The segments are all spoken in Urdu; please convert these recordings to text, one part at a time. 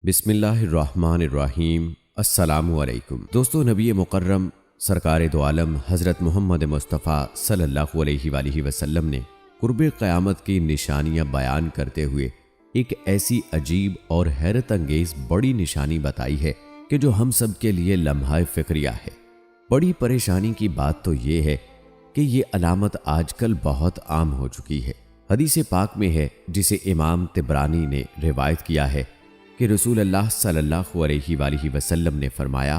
بسم اللہ الرحمن الرحیم۔ السلام علیکم دوستو، نبی مکرم سرکار دو عالم حضرت محمد مصطفیٰ صلی اللہ علیہ وآلہ وسلم نے قرب قیامت کی نشانیاں بیان کرتے ہوئے ایک ایسی عجیب اور حیرت انگیز بڑی نشانی بتائی ہے کہ جو ہم سب کے لیے لمحہ فکریہ ہے۔ بڑی پریشانی کی بات تو یہ ہے کہ یہ علامت آج کل بہت عام ہو چکی ہے۔ حدیث پاک میں ہے، جسے امام طبرانی نے روایت کیا ہے کہ رسول اللہ صلی اللہ علیہ وآلہ وسلم نے فرمایا،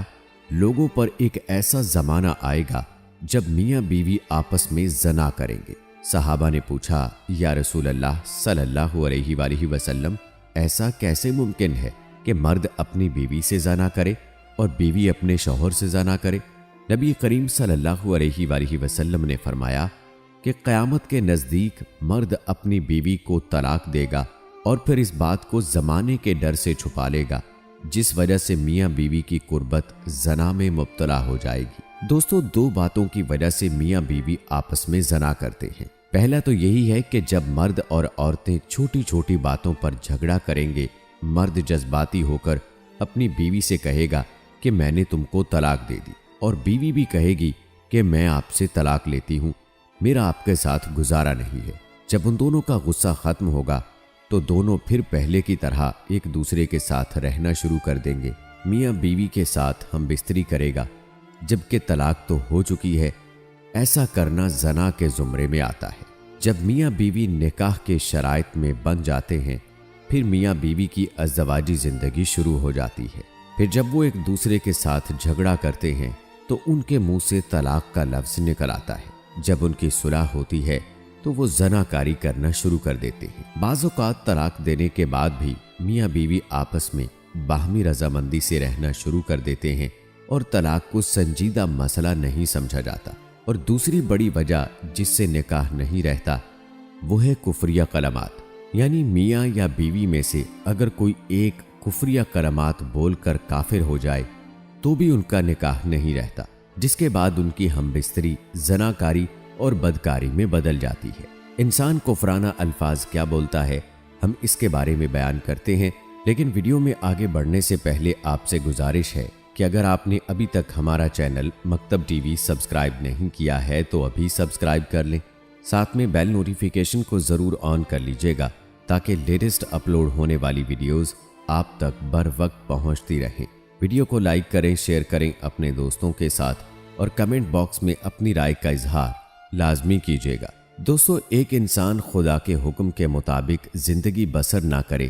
لوگوں پر ایک ایسا زمانہ آئے گا جب میاں بیوی آپس میں زنا کریں گے۔ صحابہ نے پوچھا، یا رسول اللہ صلی اللہ علیہ وآلہ وسلم، ایسا کیسے ممکن ہے کہ مرد اپنی بیوی سے زنا کرے اور بیوی اپنے شوہر سے زنا کرے؟ نبی کریم صلی اللہ علیہ وآلہ وسلم نے فرمایا کہ قیامت کے نزدیک مرد اپنی بیوی کو طلاق دے گا اور پھر اس بات کو زمانے کے ڈر سے چھپا لے گا، جس وجہ سے میاں بیوی کی قربت زنا میں مبتلا ہو جائے گی۔ دوستو، دو باتوں کی وجہ سے میاں بیوی آپس میں زنا کرتے ہیں۔ پہلا تو یہی ہے کہ جب مرد اور عورتیں چھوٹی چھوٹی باتوں پر جھگڑا کریں گے، مرد جذباتی ہو کر اپنی بیوی سے کہے گا کہ میں نے تم کو طلاق دے دی، اور بیوی بھی کہے گی کہ میں آپ سے طلاق لیتی ہوں، میرا آپ کے ساتھ گزارا نہیں ہے۔ جب ان دونوں کا غصہ ختم ہوگا تو دونوں پھر پہلے کی طرح ایک دوسرے کے ساتھ رہنا شروع کر دیں گے۔ میاں بیوی کے ساتھ ہم بستری کرے گا، جبکہ طلاق تو ہو چکی ہے۔ ایسا کرنا زنا کے زمرے میں آتا ہے۔ جب میاں بیوی نکاح کے شرائط میں بن جاتے ہیں، پھر میاں بیوی کی ازدواجی زندگی شروع ہو جاتی ہے۔ پھر جب وہ ایک دوسرے کے ساتھ جھگڑا کرتے ہیں تو ان کے منہ سے طلاق کا لفظ نکل آتا ہے۔ جب ان کی صلح ہوتی ہے تو وہ زنا کاری کرنا شروع کر دیتے ہیں۔ بعض اوقات طلاق دینے کے بعد بھی میاں بیوی آپس میں باہمی رضامندی سے رہنا شروع کر دیتے ہیں اور طلاق کو سنجیدہ مسئلہ نہیں سمجھا جاتا۔ اور دوسری بڑی وجہ جس سے نکاح نہیں رہتا وہ ہے کفریہ کلمات، یعنی میاں یا بیوی میں سے اگر کوئی ایک کفریہ کلمات بول کر کافر ہو جائے تو بھی ان کا نکاح نہیں رہتا، جس کے بعد ان کی ہم بستری زناکاری اور بدکاری میں بدل جاتی ہے۔ انسان کفرانہ الفاظ کیا بولتا ہے، ہم اس کے بارے میں بیان کرتے ہیں، لیکن ویڈیو میں آگے بڑھنے سے پہلے آپ سے گزارش ہے کہ اگر آپ نے ابھی تک ہمارا چینل مکتب ٹی وی سبسکرائب نہیں کیا ہے تو ابھی سبسکرائب کر لیں، ساتھ میں بیل نوٹیفیکیشن کو ضرور آن کر لیجئے گا تاکہ لیٹسٹ اپلوڈ ہونے والی ویڈیوز آپ تک بر وقت پہنچتی رہیں۔ ویڈیو کو لائک کریں، شیئر کریں اپنے دوستوں کے ساتھ، اور کمنٹ باکس میں اپنی رائے کا اظہار لازمی کیجیے گا۔ دوستو، ایک انسان خدا کے حکم کے مطابق زندگی بسر نہ کرے،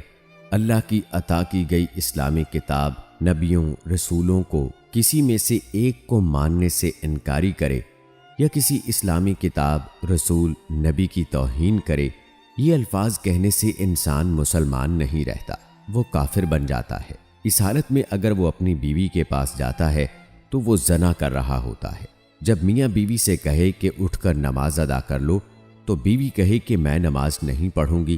اللہ کی عطا کی گئی اسلامی کتاب، نبیوں، رسولوں کو کسی میں سے ایک کو ماننے سے انکاری کرے، یا کسی اسلامی کتاب، رسول، نبی کی توہین کرے، یہ الفاظ کہنے سے انسان مسلمان نہیں رہتا، وہ کافر بن جاتا ہے۔ اس حالت میں اگر وہ اپنی بیوی کے پاس جاتا ہے تو وہ زنا کر رہا ہوتا ہے۔ جب میاں بیوی سے کہے کہ اٹھ کر نماز ادا کر لو تو بیوی کہے کہ میں نماز نہیں پڑھوں گی،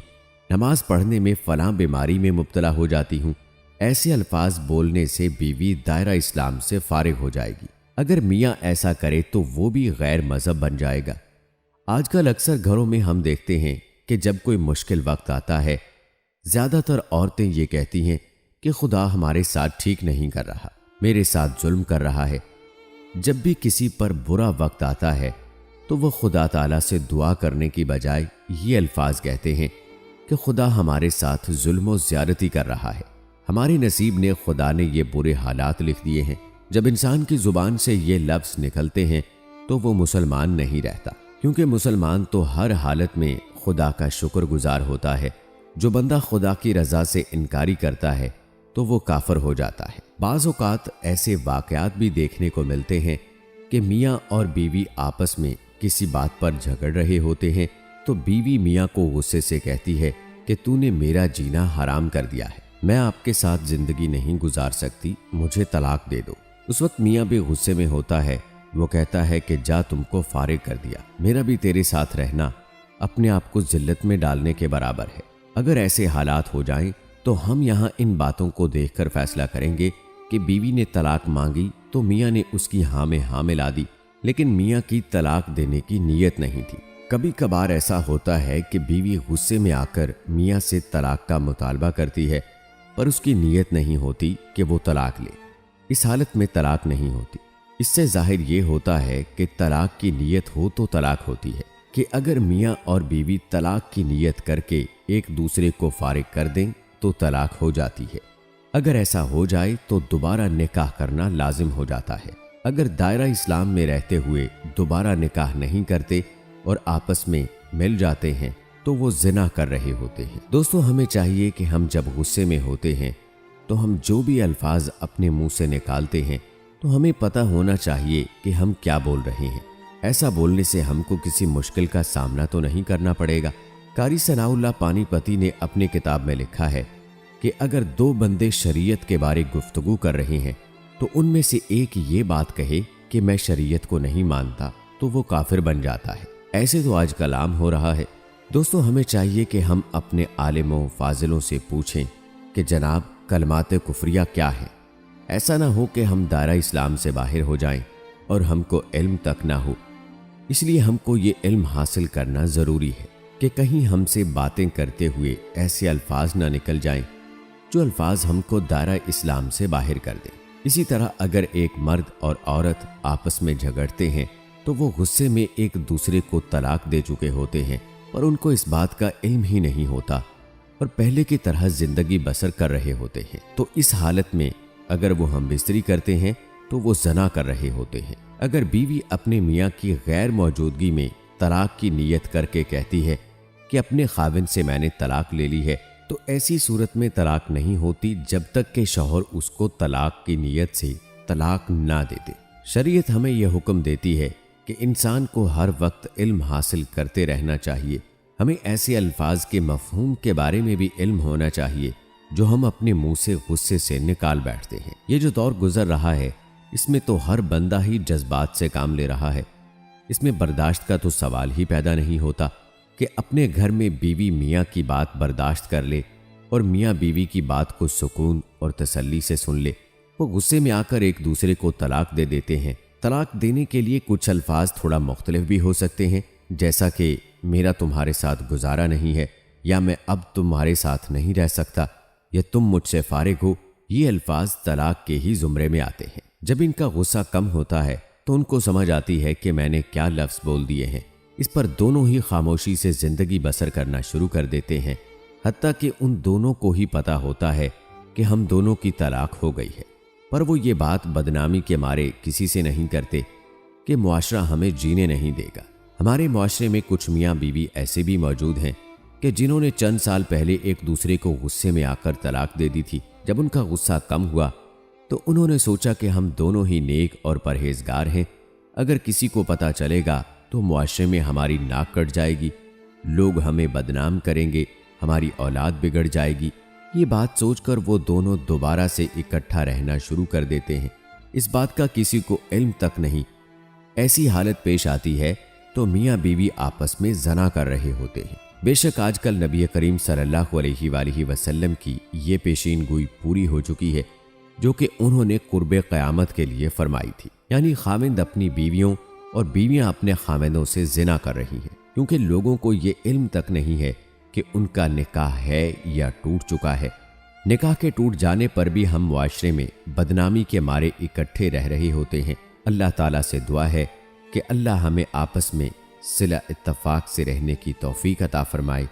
نماز پڑھنے میں فلاں بیماری میں مبتلا ہو جاتی ہوں، ایسے الفاظ بولنے سے بیوی دائرہ اسلام سے فارغ ہو جائے گی۔ اگر میاں ایسا کرے تو وہ بھی غیر مذہب بن جائے گا۔ آج کل اکثر گھروں میں ہم دیکھتے ہیں کہ جب کوئی مشکل وقت آتا ہے، زیادہ تر عورتیں یہ کہتی ہیں کہ خدا ہمارے ساتھ ٹھیک نہیں کر رہا، میرے ساتھ ظلم کر رہا ہے۔ جب بھی کسی پر برا وقت آتا ہے تو وہ خدا تعالیٰ سے دعا کرنے کی بجائے یہ الفاظ کہتے ہیں کہ خدا ہمارے ساتھ ظلم و زیادتی کر رہا ہے، ہمارے نصیب نے خدا نے یہ برے حالات لکھ دیے ہیں۔ جب انسان کی زبان سے یہ لفظ نکلتے ہیں تو وہ مسلمان نہیں رہتا، کیونکہ مسلمان تو ہر حالت میں خدا کا شکر گزار ہوتا ہے۔ جو بندہ خدا کی رضا سے انکاری کرتا ہے تو وہ کافر ہو جاتا ہے۔ بعض اوقات ایسے واقعات بھی دیکھنے کو ملتے ہیں کہ میاں اور بیوی آپس میں کسی بات پر جھگڑ رہے ہوتے ہیں تو بیوی میاں کو غصے سے کہتی ہے کہ تو نے میرا جینا حرام کر دیا ہے، میں آپ کے ساتھ زندگی نہیں گزار سکتی، مجھے طلاق دے دو۔ اس وقت میاں بھی غصے میں ہوتا ہے، وہ کہتا ہے کہ جا، تم کو فارغ کر دیا، میرا بھی تیرے ساتھ رہنا اپنے آپ کو ذلت میں ڈالنے کے برابر ہے۔ اگر ایسے حالات ہو جائیں تو ہم یہاں ان باتوں کو دیکھ کر فیصلہ کریں گے کہ بیوی نے طلاق مانگی تو میاں نے اس کی ہاں میں ہاں ملا دی، لیکن میاں کی طلاق دینے کی نیت نہیں تھی۔ کبھی کبھار ایسا ہوتا ہے کہ بیوی غصے میں آ کر میاں سے طلاق کا مطالبہ کرتی ہے پر اس کی نیت نہیں ہوتی کہ وہ طلاق لے، اس حالت میں طلاق نہیں ہوتی۔ اس سے ظاہر یہ ہوتا ہے کہ طلاق کی نیت ہو تو طلاق ہوتی ہے، کہ اگر میاں اور بیوی طلاق کی نیت کر کے ایک دوسرے کو فارغ کر دیں تو طلاق ہو جاتی ہے۔ اگر ایسا ہو جائے تو دوبارہ نکاح کرنا لازم ہو جاتا ہے۔ اگر دائرہ اسلام میں رہتے ہوئے دوبارہ نکاح نہیں کرتے اور آپس میں مل جاتے ہیں تو وہ زنا کر رہے ہوتے ہیں۔ دوستو، ہمیں چاہیے کہ ہم جب غصے میں ہوتے ہیں تو ہم جو بھی الفاظ اپنے منہ سے نکالتے ہیں تو ہمیں پتہ ہونا چاہیے کہ ہم کیا بول رہے ہیں۔ ایسا بولنے سے ہم کو کسی مشکل کا سامنا تو نہیں کرنا پڑے گا۔ قاری ثناء اللہ پانی پتی نے اپنی کتاب میں لکھا ہے کہ اگر دو بندے شریعت کے بارے گفتگو کر رہے ہیں تو ان میں سے ایک یہ بات کہے کہ میں شریعت کو نہیں مانتا تو وہ کافر بن جاتا ہے۔ ایسے تو آج کل عام ہو رہا ہے۔ دوستو، ہمیں چاہیے کہ ہم اپنے عالموں فاضلوں سے پوچھیں کہ جناب کلمات کفریہ کیا ہے۔ ایسا نہ ہو کہ ہم دائرہ اسلام سے باہر ہو جائیں اور ہم کو علم تک نہ ہو۔ اس لیے ہم کو یہ علم حاصل کرنا ضروری ہے کہ کہیں ہم سے باتیں کرتے ہوئے ایسے الفاظ نہ نکل جائیں جو الفاظ ہم کو دائرہ اسلام سے باہر کر دیں۔ اسی طرح اگر ایک مرد اور عورت آپس میں جھگڑتے ہیں تو وہ غصے میں ایک دوسرے کو طلاق دے چکے ہوتے ہیں اور ان کو اس بات کا علم ہی نہیں ہوتا اور پہلے کی طرح زندگی بسر کر رہے ہوتے ہیں۔ تو اس حالت میں اگر وہ ہم بستری کرتے ہیں تو وہ زنا کر رہے ہوتے ہیں۔ اگر بیوی اپنے میاں کی غیر موجودگی میں طلاق کی نیت کر کے کہتی ہے کہ اپنے خاوند سے میں نے طلاق لے لی ہے تو ایسی صورت میں طلاق نہیں ہوتی جب تک کہ شوہر اس کو طلاق کی نیت سے طلاق نہ دے دے۔ شریعت ہمیں یہ حکم دیتی ہے کہ انسان کو ہر وقت علم حاصل کرتے رہنا چاہیے۔ ہمیں ایسے الفاظ کے مفہوم کے بارے میں بھی علم ہونا چاہیے جو ہم اپنے منہ سے غصے سے نکال بیٹھتے ہیں۔ یہ جو دور گزر رہا ہے اس میں تو ہر بندہ ہی جذبات سے کام لے رہا ہے۔ اس میں برداشت کا تو سوال ہی پیدا نہیں ہوتا کہ اپنے گھر میں بیوی میاں کی بات برداشت کر لے اور میاں بیوی کی بات کو سکون اور تسلی سے سن لے۔ وہ غصے میں آ کر ایک دوسرے کو طلاق دے دیتے ہیں۔ طلاق دینے کے لیے کچھ الفاظ تھوڑا مختلف بھی ہو سکتے ہیں، جیسا کہ میرا تمہارے ساتھ گزارا نہیں ہے، یا میں اب تمہارے ساتھ نہیں رہ سکتا، یا تم مجھ سے فارغ ہو۔ یہ الفاظ طلاق کے ہی زمرے میں آتے ہیں۔ جب ان کا غصہ کم ہوتا ہے تو ان کو سمجھ آتی ہے کہ میں نے کیا لفظ بول دیے ہیں۔ اس پر دونوں ہی خاموشی سے زندگی بسر کرنا شروع کر دیتے ہیں، حتیٰ کہ ان دونوں کو ہی پتہ ہوتا ہے کہ ہم دونوں کی طلاق ہو گئی ہے، پر وہ یہ بات بدنامی کے مارے کسی سے نہیں کرتے کہ معاشرہ ہمیں جینے نہیں دے گا۔ ہمارے معاشرے میں کچھ میاں بیوی ایسے بھی موجود ہیں کہ جنہوں نے چند سال پہلے ایک دوسرے کو غصے میں آ کر طلاق دے دی تھی۔ جب ان کا غصہ کم ہوا تو انہوں نے سوچا کہ ہم دونوں ہی نیک اور پرہیزگار ہیں، اگر کسی کو پتہ چلے گا تو معاشرے میں ہماری ناک کٹ جائے گی، لوگ ہمیں بدنام کریں گے، ہماری اولاد بگڑ جائے گی۔ یہ بات سوچ کر وہ دونوں دوبارہ سے اکٹھا رہنا شروع کر دیتے ہیں۔ اس بات کا کسی کو علم تک نہیں۔ ایسی حالت پیش آتی ہے تو میاں بیوی آپس میں زنا کر رہے ہوتے ہیں۔ بے شک آج کل نبی کریم صلی اللہ علیہ وآلہ وسلم کی یہ پیشین گوئی پوری ہو چکی ہے جو کہ انہوں نے قرب قیامت کے لیے فرمائی تھی، یعنی خاوند اپنی بیویوں اور بیویاں اپنے خاوندوں سے زنا کر رہی ہیں، کیونکہ لوگوں کو یہ علم تک نہیں ہے کہ ان کا نکاح ہے یا ٹوٹ چکا ہے۔ نکاح کے ٹوٹ جانے پر بھی ہم معاشرے میں بدنامی کے مارے اکٹھے رہ رہے ہوتے ہیں۔ اللہ تعالیٰ سے دعا ہے کہ اللہ ہمیں آپس میں صلہ اتفاق سے رہنے کی توفیق عطا فرمائے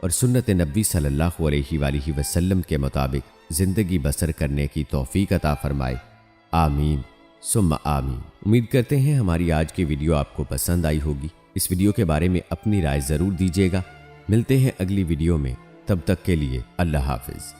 اور سنت نبی صلی اللہ علیہ وآلہ وسلم کے مطابق زندگی بسر کرنے کی توفیق عطا فرمائے۔ آمین ثم آمین۔ امید کرتے ہیں ہماری آج کی ویڈیو آپ کو پسند آئی ہوگی۔ اس ویڈیو کے بارے میں اپنی رائے ضرور دیجیے گا۔ ملتے ہیں اگلی ویڈیو میں، تب تک کے لیے اللہ حافظ۔